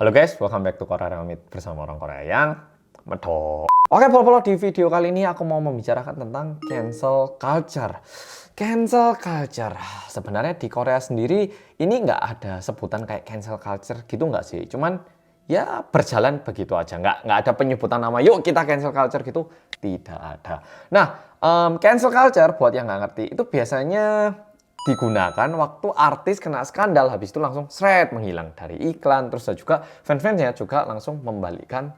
Halo guys, welcome back to Korea Remit bersama orang Korea yang medok. Oke, polo-polo, di video kali ini aku mau membicarakan tentang cancel culture. Cancel culture. Sebenarnya di Korea sendiri ini nggak ada sebutan kayak cancel culture gitu nggak sih? Cuman ya berjalan begitu aja. Nggak ada penyebutan nama, yuk kita cancel culture gitu. Tidak ada. Nah, cancel culture buat yang nggak ngerti itu biasanya digunakan waktu artis kena skandal, habis itu langsung menghilang dari iklan, terus juga fans-fansnya juga langsung membalikkan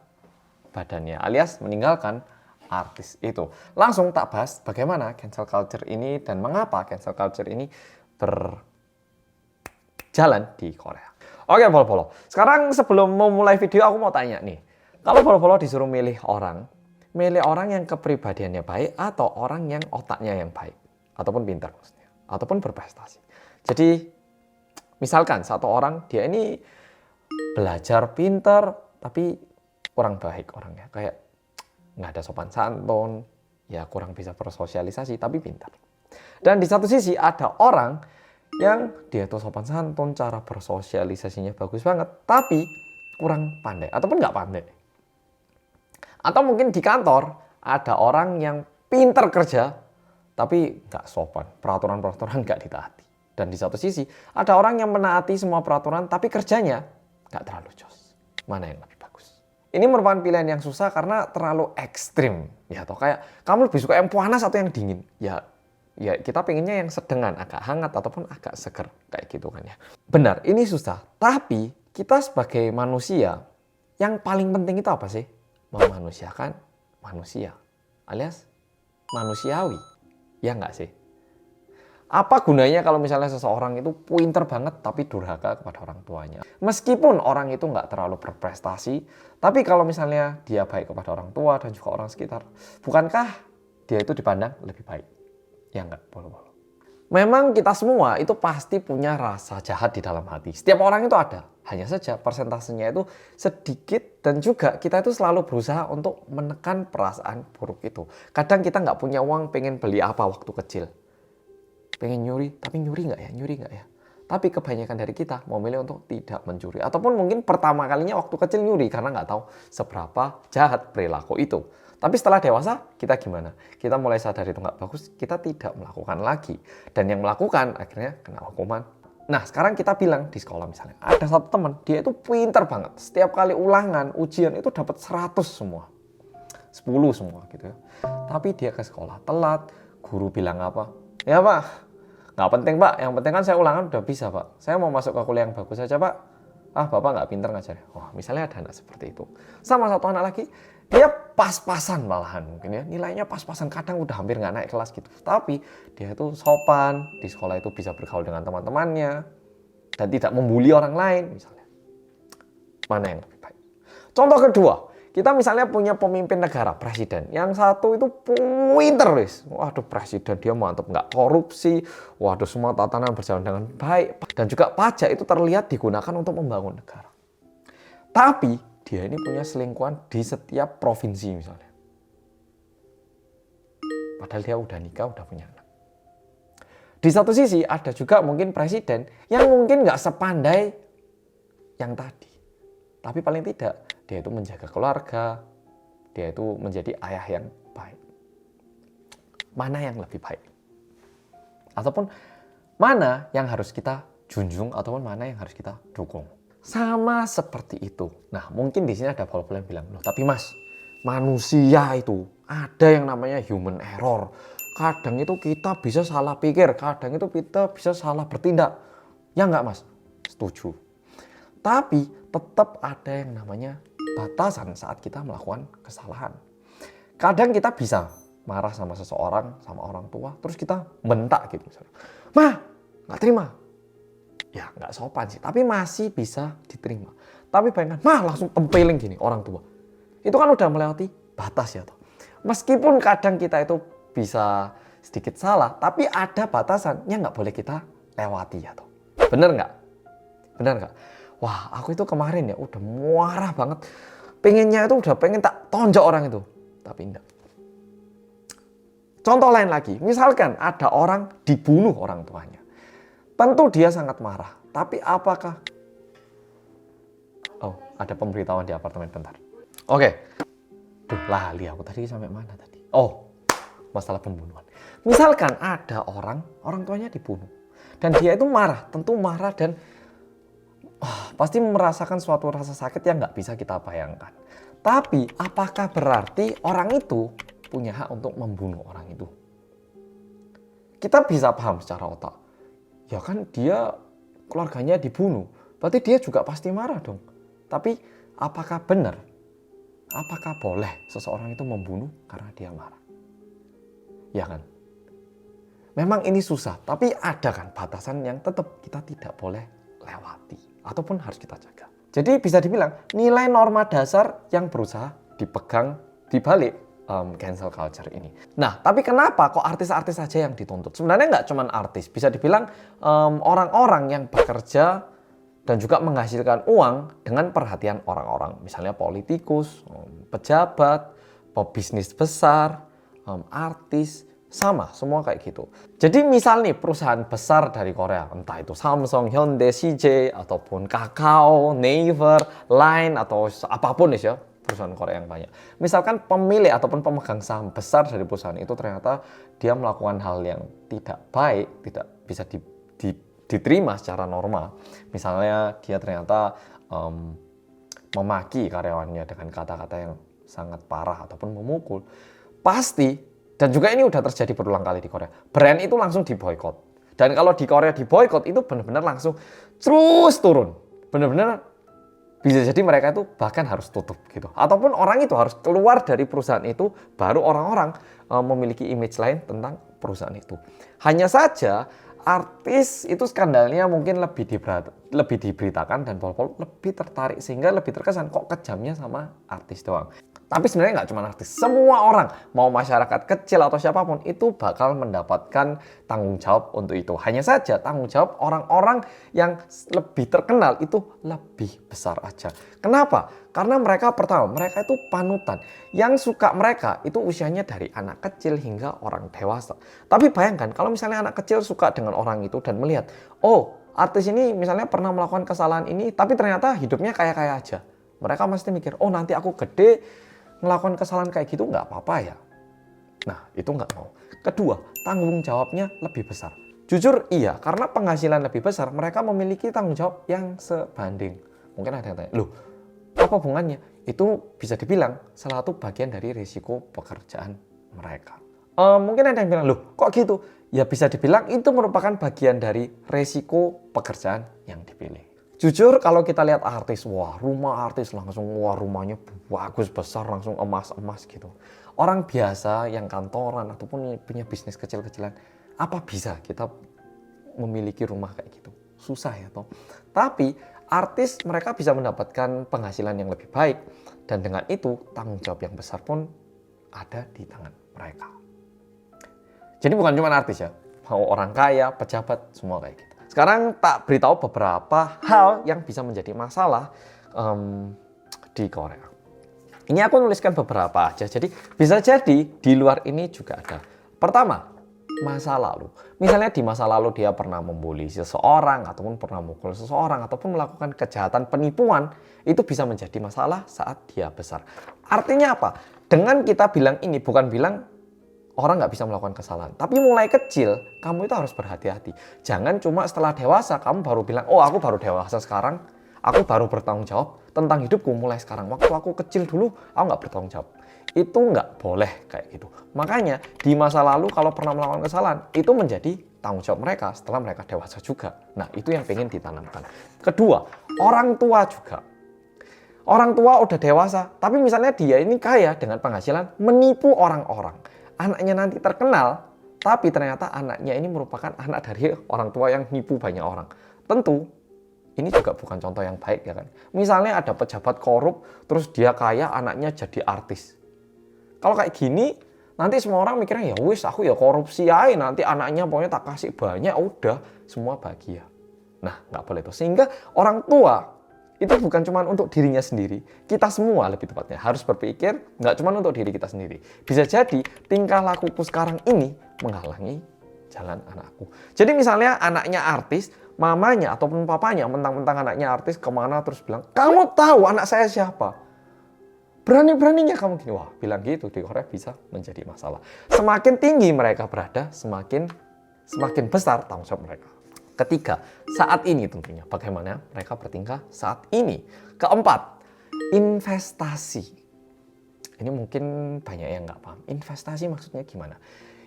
badannya alias meninggalkan artis itu. Langsung tak bahas bagaimana cancel culture ini dan mengapa cancel culture ini berjalan di Korea. Oke, polo-polo. Sekarang sebelum memulai video aku mau tanya nih. Kalau polo-polo disuruh milih orang yang kepribadiannya baik atau orang yang otaknya yang baik ataupun pintar maksudnya, ataupun berprestasi. Jadi misalkan satu orang dia ini belajar pintar tapi kurang baik orangnya, kayak nggak ada sopan santun, ya kurang bisa bersosialisasi tapi pintar. Dan di satu sisi ada orang yang dia tuh sopan santun, cara bersosialisasinya bagus banget, tapi kurang pandai ataupun nggak pandai. Atau mungkin di kantor ada orang yang pintar kerja tapi nggak sopan, peraturan-peraturan nggak ditaati. Dan di satu sisi ada orang yang menaati semua peraturan tapi kerjanya nggak terlalu jos. Mana yang lebih bagus? Ini merupakan pilihan yang susah karena terlalu ekstrim. Ya, atau kayak kamu lebih suka yang panas atau yang dingin? Ya kita pengennya yang sedengan, agak hangat ataupun agak seger kayak gitu kan ya. Benar, ini susah. Tapi kita sebagai manusia yang paling penting itu apa sih? Memanusiakan manusia, alias manusiawi. Ya nggak sih? Apa gunanya kalau misalnya seseorang itu pinter banget tapi durhaka kepada orang tuanya? Meskipun orang itu nggak terlalu berprestasi, tapi kalau misalnya dia baik kepada orang tua dan juga orang sekitar, bukankah dia itu dipandang lebih baik? Ya nggak, bolo-bolo. Memang kita semua itu pasti punya rasa jahat di dalam hati. Setiap orang itu ada. Hanya saja persentasenya itu sedikit dan juga kita itu selalu berusaha untuk menekan perasaan buruk itu. Kadang kita nggak punya uang pengen beli apa waktu kecil. Pengen nyuri, tapi nyuri nggak ya? Nyuri nggak ya? Tapi kebanyakan dari kita memilih untuk tidak mencuri. Ataupun mungkin pertama kalinya waktu kecil nyuri karena nggak tahu seberapa jahat perilaku itu. Tapi setelah dewasa, kita gimana? Kita mulai sadar itu nggak bagus, kita tidak melakukan lagi. Dan yang melakukan akhirnya kena hukuman. Nah, sekarang kita bilang di sekolah misalnya, ada satu teman, dia itu pintar banget. Setiap kali ulangan, ujian itu dapat 100 semua. 10 semua gitu ya. Tapi dia ke sekolah telat, guru bilang apa? Ya Pak, nggak penting Pak, yang penting kan saya ulangan udah bisa Pak. Saya mau masuk ke kuliah yang bagus saja Pak. Ah, Bapak nggak pintar ngajar. Wah, misalnya ada anak seperti itu. Sama satu anak lagi, dia pas-pasan malahan mungkin ya. Nilainya pas-pasan, kadang udah hampir nggak naik kelas gitu. Tapi dia itu sopan, di sekolah itu bisa bergaul dengan teman-temannya, dan tidak membuli orang lain misalnya. Mana yang lebih baik? Contoh kedua, kita misalnya punya pemimpin negara, presiden. Yang satu itu pinter wis. Waduh, presiden dia mantap, nggak korupsi. Waduh, semua tatanan berjalan dengan baik. Dan juga pajak itu terlihat digunakan untuk membangun negara. Tapi dia ini punya selingkuhan di setiap provinsi misalnya. Padahal dia udah nikah, udah punya anak. Di satu sisi ada juga mungkin presiden yang mungkin nggak sepandai yang tadi. Tapi paling tidak dia itu menjaga keluarga, dia itu menjadi ayah yang baik. Mana yang lebih baik? Ataupun mana yang harus kita junjung ataupun mana yang harus kita dukung? Sama seperti itu. Nah, mungkin di sini ada polo-polo yang bilang, loh tapi Mas, manusia itu ada yang namanya human error. Kadang itu kita bisa salah pikir, kadang itu kita bisa salah bertindak. Ya enggak Mas? Setuju. Tapi tetap ada yang namanya batasan saat kita melakukan kesalahan. Kadang kita bisa marah sama seseorang, sama orang tua, terus kita bentak gitu misalnya. Mah, nggak terima. Ya nggak sopan sih, tapi masih bisa diterima. Tapi bayangkan, mah langsung tempeling gini orang tua. Itu kan udah melewati batas ya toh. Meskipun kadang kita itu bisa sedikit salah, tapi ada batasannya nggak boleh kita lewati ya toh. Bener nggak? Bener nggak? Wah, aku itu kemarin ya udah marah banget. Pengennya itu udah pengen tak tonjok orang itu. Tapi enggak. Contoh lain lagi, misalkan ada orang dibunuh orang tuanya. Tentu dia sangat marah. Tapi apakah Oh, ada pemberitahuan di apartemen, bentar. Oke. Duh, lali aku tadi sampai mana tadi? Oh, masalah pembunuhan. Misalkan ada orang tuanya dibunuh. Dan dia itu marah, tentu marah dan pasti merasakan suatu rasa sakit yang nggak bisa kita bayangkan. Tapi, apakah berarti orang itu punya hak untuk membunuh orang itu? Kita bisa paham secara otak. Ya kan dia keluarganya dibunuh, berarti dia juga pasti marah dong. Tapi apakah benar? Apakah boleh seseorang itu membunuh karena dia marah? Ya kan? Memang ini susah, tapi ada kan batasan yang tetap kita tidak boleh lewati ataupun harus kita jaga. Jadi bisa dibilang nilai norma dasar yang berusaha dipegang di balik cancel culture ini. Nah, tapi kenapa kok artis-artis saja yang dituntut? Sebenarnya nggak cuma artis, bisa dibilang orang-orang yang bekerja dan juga menghasilkan uang dengan perhatian orang-orang. Misalnya politikus, pejabat, pebisnis besar, artis, sama, semua kayak gitu. Jadi misal nih perusahaan besar dari Korea, entah itu Samsung, Hyundai, CJ, ataupun Kakao, Naver, Line, atau apapun ya, perusahaan Korea yang banyak. Misalkan pemilik ataupun pemegang saham besar dari perusahaan itu ternyata dia melakukan hal yang tidak baik, tidak bisa diterima secara normal. Misalnya dia ternyata memaki karyawannya dengan kata-kata yang sangat parah ataupun memukul. Pasti, dan juga ini udah terjadi berulang kali di Korea, brand itu langsung diboykot. Dan kalau di Korea diboykot itu benar-benar langsung terus turun. Benar-benar bisa jadi mereka itu bahkan harus tutup gitu. Ataupun orang itu harus keluar dari perusahaan itu, baru orang-orang memiliki image lain tentang perusahaan itu. Hanya saja artis itu skandalnya mungkin lebih diberitakan dan Pol lebih tertarik sehingga lebih terkesan kok kejamnya sama artis doang. Tapi sebenarnya nggak cuma artis, semua orang, mau masyarakat kecil atau siapapun, itu bakal mendapatkan tanggung jawab untuk itu. Hanya saja tanggung jawab orang-orang yang lebih terkenal itu lebih besar aja. Kenapa? Karena mereka pertama, mereka itu panutan. Yang suka mereka itu usianya dari anak kecil hingga orang dewasa. Tapi bayangkan kalau misalnya anak kecil suka dengan orang itu dan melihat, oh artis ini misalnya pernah melakukan kesalahan ini, tapi ternyata hidupnya kaya-kaya aja. Mereka mesti mikir, oh nanti aku gede, melakukan kesalahan kayak gitu nggak apa-apa ya. Nah, itu nggak mau. Kedua, tanggung jawabnya lebih besar. Jujur iya, karena penghasilan lebih besar, mereka memiliki tanggung jawab yang sebanding. Mungkin ada yang tanya, loh, apa hubungannya? Itu bisa dibilang salah satu bagian dari risiko pekerjaan mereka. Mungkin ada yang bilang, loh, kok gitu? Ya bisa dibilang itu merupakan bagian dari risiko pekerjaan yang dipilih. Jujur kalau kita lihat artis, wah rumah artis langsung, wah rumahnya bagus besar, langsung emas-emas gitu. Orang biasa yang kantoran ataupun punya bisnis kecil-kecilan, apa bisa kita memiliki rumah kayak gitu? Susah ya toh. Tapi artis mereka bisa mendapatkan penghasilan yang lebih baik dan dengan itu tanggung jawab yang besar pun ada di tangan mereka. Jadi bukan cuma artis ya, mau orang kaya, pejabat, semua kayak gitu. Sekarang tak beritahu beberapa hal yang bisa menjadi masalah di Korea. Ini aku nuliskan beberapa aja, jadi bisa jadi di luar ini juga ada. Pertama, masa lalu. Misalnya di masa lalu dia pernah membuli seseorang, ataupun pernah mukul seseorang, ataupun melakukan kejahatan penipuan, itu bisa menjadi masalah saat dia besar. Artinya apa? Dengan kita bilang ini, bukan bilang orang nggak bisa melakukan kesalahan. Tapi mulai kecil, kamu itu harus berhati-hati. Jangan cuma setelah dewasa, kamu baru bilang, oh aku baru dewasa sekarang, aku baru bertanggung jawab tentang hidupku mulai sekarang. Waktu aku kecil dulu, aku nggak bertanggung jawab. Itu nggak boleh kayak gitu. Makanya di masa lalu kalau pernah melakukan kesalahan, itu menjadi tanggung jawab mereka setelah mereka dewasa juga. Nah itu yang pengen ditanamkan. Kedua, orang tua juga. Orang tua udah dewasa, tapi misalnya dia ini kaya dengan penghasilan, menipu orang-orang. Anaknya nanti terkenal, tapi ternyata anaknya ini merupakan anak dari orang tua yang nipu banyak orang. Tentu, ini juga bukan contoh yang baik ya kan. Misalnya ada pejabat korup, terus dia kaya, anaknya jadi artis. Kalau kayak gini, nanti semua orang mikirnya, ya wis aku ya korupsi aja, nanti anaknya pokoknya tak kasih banyak, udah semua bahagia. Nah, nggak boleh itu. Sehingga orang tua itu bukan cuma untuk dirinya sendiri, kita semua lebih tepatnya harus berpikir nggak cuma untuk diri kita sendiri. Bisa jadi tingkah lakuku sekarang ini menghalangi jalan anakku. Jadi misalnya anaknya artis, mamanya ataupun papanya mentang-mentang anaknya artis kemana terus bilang, kamu tahu anak saya siapa? Berani-beraninya kamu gini. Wah, bilang gitu di Korea bisa menjadi masalah. Semakin tinggi mereka berada, semakin besar tanggung jawab mereka. Ketiga, saat ini tentunya. Bagaimana mereka bertingkah saat ini. Keempat, investasi. Ini mungkin banyak yang nggak paham. Investasi maksudnya gimana?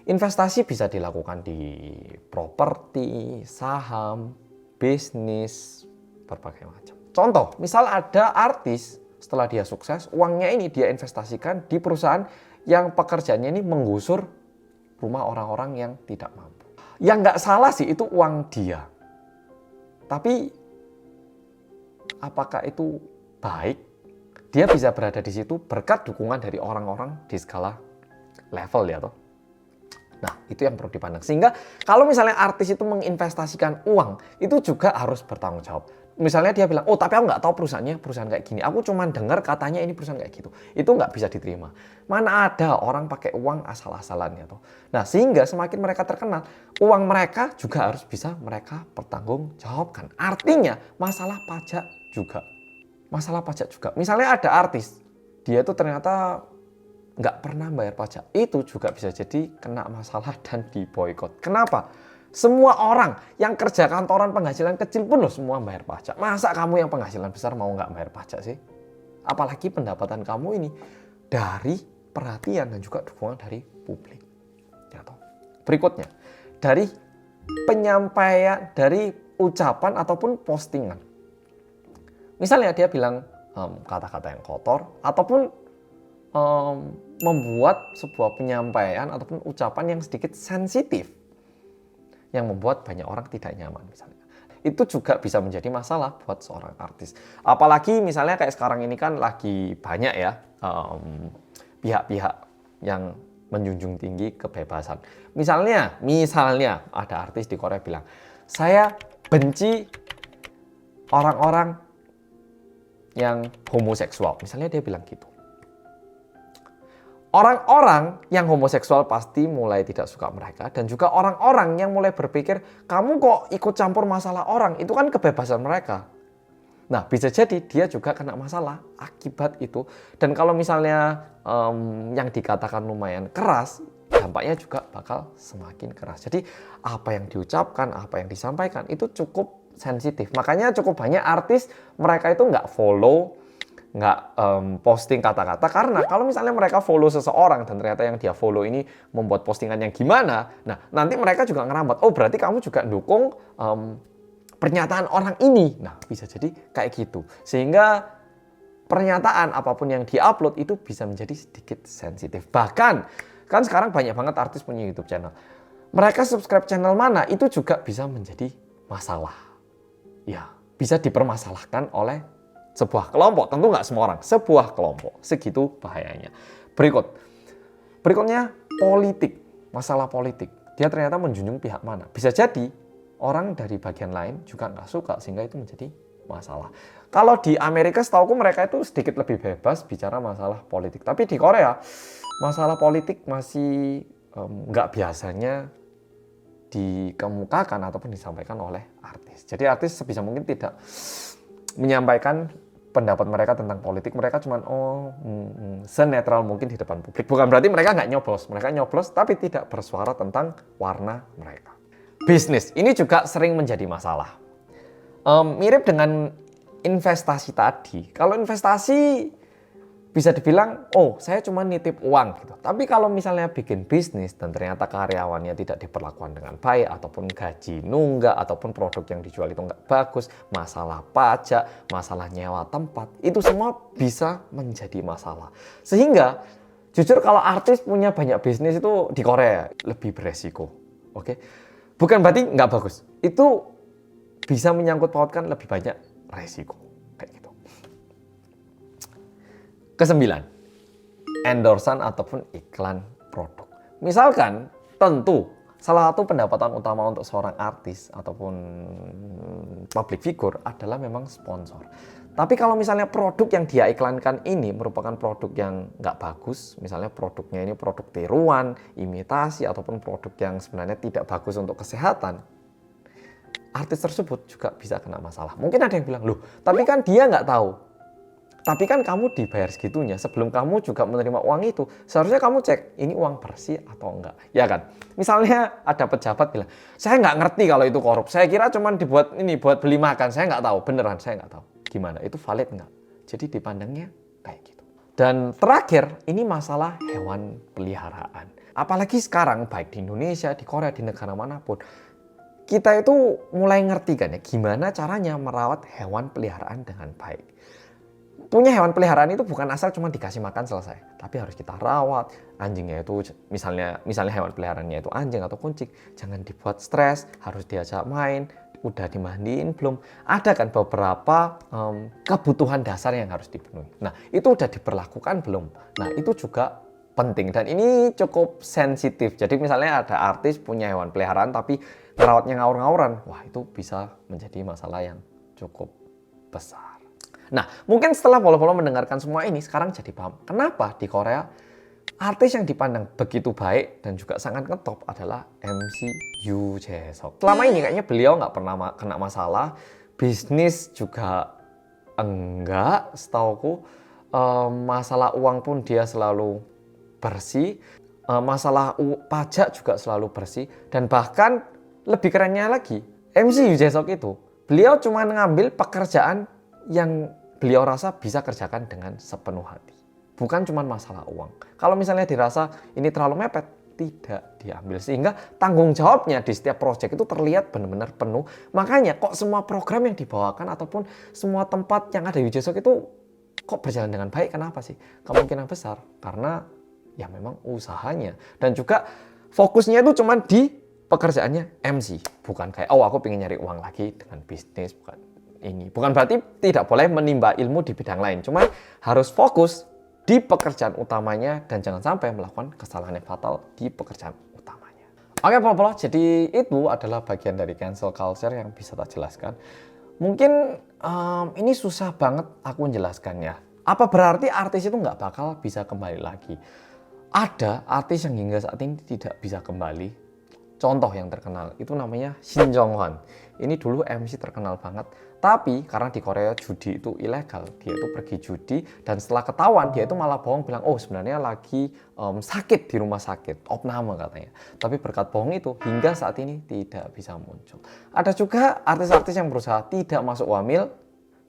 Investasi bisa dilakukan di properti, saham, bisnis, berbagai macam. Contoh, misal ada artis, setelah dia sukses, uangnya ini dia investasikan di perusahaan yang pekerjaannya ini menggusur rumah orang-orang yang tidak mampu. Yang nggak salah sih itu uang dia. Tapi apakah itu baik? Dia bisa berada di situ berkat dukungan dari orang-orang di segala level ya toh. Nah, itu yang perlu dipandang. Sehingga kalau misalnya artis itu menginvestasikan uang, itu juga harus bertanggung jawab. Misalnya dia bilang, oh tapi aku nggak tahu perusahaannya perusahaan kayak gini. Aku cuma dengar katanya ini perusahaan kayak gitu. Itu nggak bisa diterima. Mana ada orang pakai uang asal-asalan ya toh. Nah, sehingga semakin mereka terkenal, uang mereka juga harus bisa mereka pertanggungjawabkan. Artinya masalah pajak juga. Masalah pajak juga. Misalnya ada artis, dia tuh ternyata nggak pernah bayar pajak. Itu juga bisa jadi kena masalah dan diboikot. Kenapa? Semua orang yang kerja kantoran penghasilan kecil pun loh semua bayar pajak. Masa kamu yang penghasilan besar mau nggak bayar pajak sih? Apalagi pendapatan kamu ini dari perhatian dan juga dukungan dari publik. Ya toh. Berikutnya, dari penyampaian, dari ucapan ataupun postingan. Misalnya dia bilang kata-kata yang kotor ataupun membuat sebuah penyampaian ataupun ucapan yang sedikit sensitif yang membuat banyak orang tidak nyaman misalnya. Itu juga bisa menjadi masalah buat seorang artis. Apalagi misalnya kayak sekarang ini kan lagi banyak ya pihak-pihak yang menjunjung tinggi kebebasan. Misalnya ada artis di Korea bilang, saya benci orang-orang yang homoseksual. Misalnya dia bilang gitu. Orang-orang yang homoseksual pasti mulai tidak suka mereka. Dan juga orang-orang yang mulai berpikir, kamu kok ikut campur masalah orang, itu kan kebebasan mereka. Nah, bisa jadi dia juga kena masalah akibat itu. Dan kalau misalnya yang dikatakan lumayan keras, dampaknya juga bakal semakin keras. Jadi apa yang diucapkan, apa yang disampaikan, itu cukup sensitif. Makanya cukup banyak artis mereka itu nggak follow, nggak posting kata-kata, karena kalau misalnya mereka follow seseorang dan ternyata yang dia follow ini membuat postingan yang gimana, nah nanti mereka juga ngerambat, oh berarti kamu juga dukung pernyataan orang ini. Nah bisa jadi kayak gitu, sehingga pernyataan apapun yang diupload itu bisa menjadi sedikit sensitif. Bahkan kan sekarang banyak banget artis punya YouTube channel, mereka subscribe channel mana itu juga bisa menjadi masalah. Ya bisa dipermasalahkan oleh sebuah kelompok, tentu nggak semua orang, sebuah kelompok, segitu bahayanya. Berikutnya politik, masalah politik. Dia ternyata menjunjung pihak mana. Bisa jadi orang dari bagian lain juga nggak suka, sehingga itu menjadi masalah. Kalau di Amerika setauku mereka itu sedikit lebih bebas bicara masalah politik. Tapi di Korea, masalah politik masih nggak biasanya dikemukakan ataupun disampaikan oleh artis. Jadi artis sebisa mungkin tidak menyampaikan pendapat mereka tentang politik. Mereka cuma senetral mungkin di depan publik. Bukan berarti mereka nggak nyoblos. Mereka nyoblos tapi tidak bersuara tentang warna mereka. Bisnis ini juga sering menjadi masalah. Mirip dengan investasi tadi. Kalau investasi bisa dibilang, oh saya cuma nitip uang gitu. Tapi kalau misalnya bikin bisnis dan ternyata karyawannya tidak diperlakukan dengan baik, ataupun gaji nunggak, ataupun produk yang dijual itu nggak bagus, masalah pajak, masalah nyewa tempat, itu semua bisa menjadi masalah. Sehingga jujur kalau artis punya banyak bisnis itu di Korea lebih beresiko. Oke? Bukan berarti nggak bagus. Itu bisa menyangkut pautkan lebih banyak resiko. Kesembilan, endorsan ataupun iklan produk. Misalkan, tentu salah satu pendapatan utama untuk seorang artis ataupun public figure adalah memang sponsor. Tapi kalau misalnya produk yang dia iklankan ini merupakan produk yang nggak bagus, misalnya produknya ini produk tiruan, imitasi, ataupun produk yang sebenarnya tidak bagus untuk kesehatan, artis tersebut juga bisa kena masalah. Mungkin ada yang bilang, loh tapi kan dia nggak tahu. Tapi kan kamu dibayar segitunya, sebelum kamu juga menerima uang itu, seharusnya kamu cek, ini uang bersih atau enggak. Ya kan? Misalnya ada pejabat bilang, saya nggak ngerti kalau itu korup, saya kira cuma dibuat ini, buat beli makan, saya nggak tahu, beneran saya nggak tahu. Gimana, itu valid nggak? Jadi dipandangnya kayak gitu. Dan terakhir, ini masalah hewan peliharaan. Apalagi sekarang, baik di Indonesia, di Korea, di negara manapun, kita itu mulai ngerti kan ya, gimana caranya merawat hewan peliharaan dengan baik. Punya hewan peliharaan itu bukan asal cuma dikasih makan selesai, tapi harus kita rawat. Anjingnya itu misalnya hewan peliharaannya itu anjing atau kucing, jangan dibuat stres, harus diajak main, udah dimandiin belum. Ada kan beberapa kebutuhan dasar yang harus dipenuhi. Nah, itu udah diperlakukan belum? Nah, itu juga penting dan ini cukup sensitif. Jadi misalnya ada artis punya hewan peliharaan tapi merawatnya ngawur-ngawuran, wah itu bisa menjadi masalah yang cukup besar. Nah, mungkin setelah Polo-Polo mendengarkan semua ini, sekarang jadi paham kenapa di Korea artis yang dipandang begitu baik dan juga sangat ngetop adalah MC Yoo Jae-seok. Selama ini kayaknya beliau nggak pernah kena masalah, bisnis juga enggak, setauku. Masalah uang pun dia selalu bersih, masalah pajak juga selalu bersih, dan bahkan lebih kerennya lagi, MC Yoo Jae-seok itu, beliau cuma ngambil pekerjaan yang beliau rasa bisa kerjakan dengan sepenuh hati. Bukan cuma masalah uang. Kalau misalnya dirasa ini terlalu mepet, tidak diambil. Sehingga tanggung jawabnya di setiap proyek itu terlihat benar-benar penuh. Makanya kok semua program yang dibawakan ataupun semua tempat yang ada Yoo Jae-seok itu kok berjalan dengan baik. Kenapa sih? Kemungkinan besar karena ya memang usahanya. Dan juga fokusnya itu cuma di pekerjaannya MC. Bukan kayak, oh aku pengen nyari uang lagi dengan bisnis. Bukan berarti tidak boleh menimba ilmu di bidang lain. Cuma harus fokus di pekerjaan utamanya dan jangan sampai melakukan kesalahan yang fatal di pekerjaan utamanya. Oke, Polo-Polo, jadi itu adalah bagian dari cancel culture yang bisa tak jelaskan. Mungkin ini susah banget aku menjelaskannya. Apa berarti artis itu nggak bakal bisa kembali lagi? Ada artis yang hingga saat ini tidak bisa kembali. Contoh yang terkenal itu namanya Shin Jong-hwan. Ini dulu MC terkenal banget. Tapi karena di Korea judi itu ilegal, dia itu pergi judi dan setelah ketahuan dia itu malah bohong bilang, oh sebenarnya lagi sakit di rumah sakit, opname katanya. Tapi berkat bohong itu hingga saat ini tidak bisa muncul. Ada juga artis-artis yang berusaha tidak masuk wamil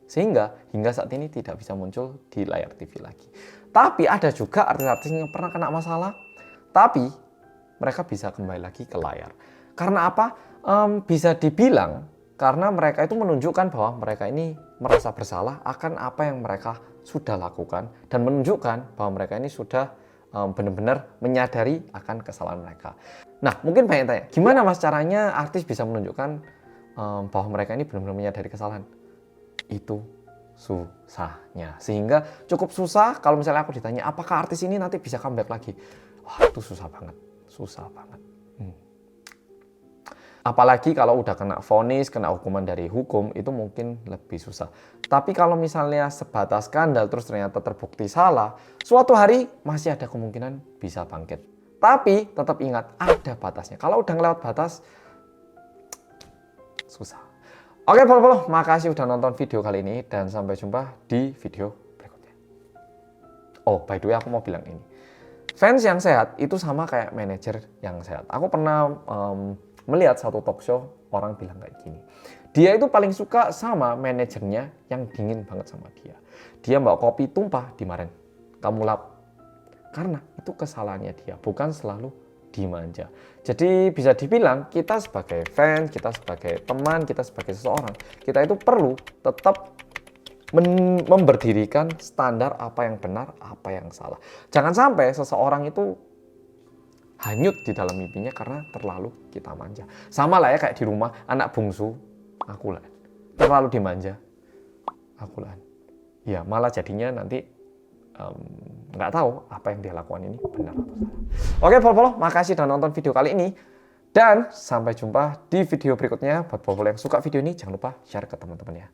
sehingga hingga saat ini tidak bisa muncul di layar TV lagi. Tapi ada juga artis-artis yang pernah kena masalah, tapi mereka bisa kembali lagi ke layar. Karena apa? Bisa dibilang karena mereka itu menunjukkan bahwa mereka ini merasa bersalah akan apa yang mereka sudah lakukan dan menunjukkan bahwa mereka ini sudah benar-benar menyadari akan kesalahan mereka. Nah, mungkin banyak tanya, gimana mas caranya artis bisa menunjukkan bahwa mereka ini benar-benar menyadari kesalahan? Itu susahnya. Sehingga cukup susah kalau misalnya aku ditanya, apakah artis ini nanti bisa comeback lagi? Wah, itu susah banget. Susah banget. Apalagi kalau udah kena vonis, kena hukuman dari hukum, itu mungkin lebih susah. Tapi kalau misalnya sebatas skandal terus ternyata terbukti salah, suatu hari masih ada kemungkinan bisa bangkit. Tapi tetap ingat, ada batasnya. Kalau udah ngelewat batas, susah. Oke, Polo-Polo, makasih udah nonton video kali ini dan sampai jumpa di video berikutnya. Oh, by the way, aku mau bilang ini. Fans yang sehat itu sama kayak manajer yang sehat. Aku pernah melihat satu talk show, orang bilang kayak gini. Dia itu paling suka sama manajernya yang dingin banget sama dia. Dia bawa kopi tumpah, dimarahin. Kamu lap. Karena itu kesalahannya dia, bukan selalu dimanja. Jadi bisa dibilang kita sebagai fans, kita sebagai teman, kita sebagai seseorang, kita itu perlu tetap memberdirikan standar apa yang benar, apa yang salah. Jangan sampai seseorang itu hanyut di dalam mimpinya karena terlalu kita manja. Sama lah ya kayak di rumah, anak bungsu, aku lah. Terlalu dimanja, aku lah. Ya malah jadinya nanti nggak tahu apa yang dia lakukan ini benar atau salah. Oke, Polo-Polo, makasih udah nonton video kali ini. Dan sampai jumpa di video berikutnya. Buat Polo-Polo yang suka video ini, jangan lupa share ke teman-teman ya.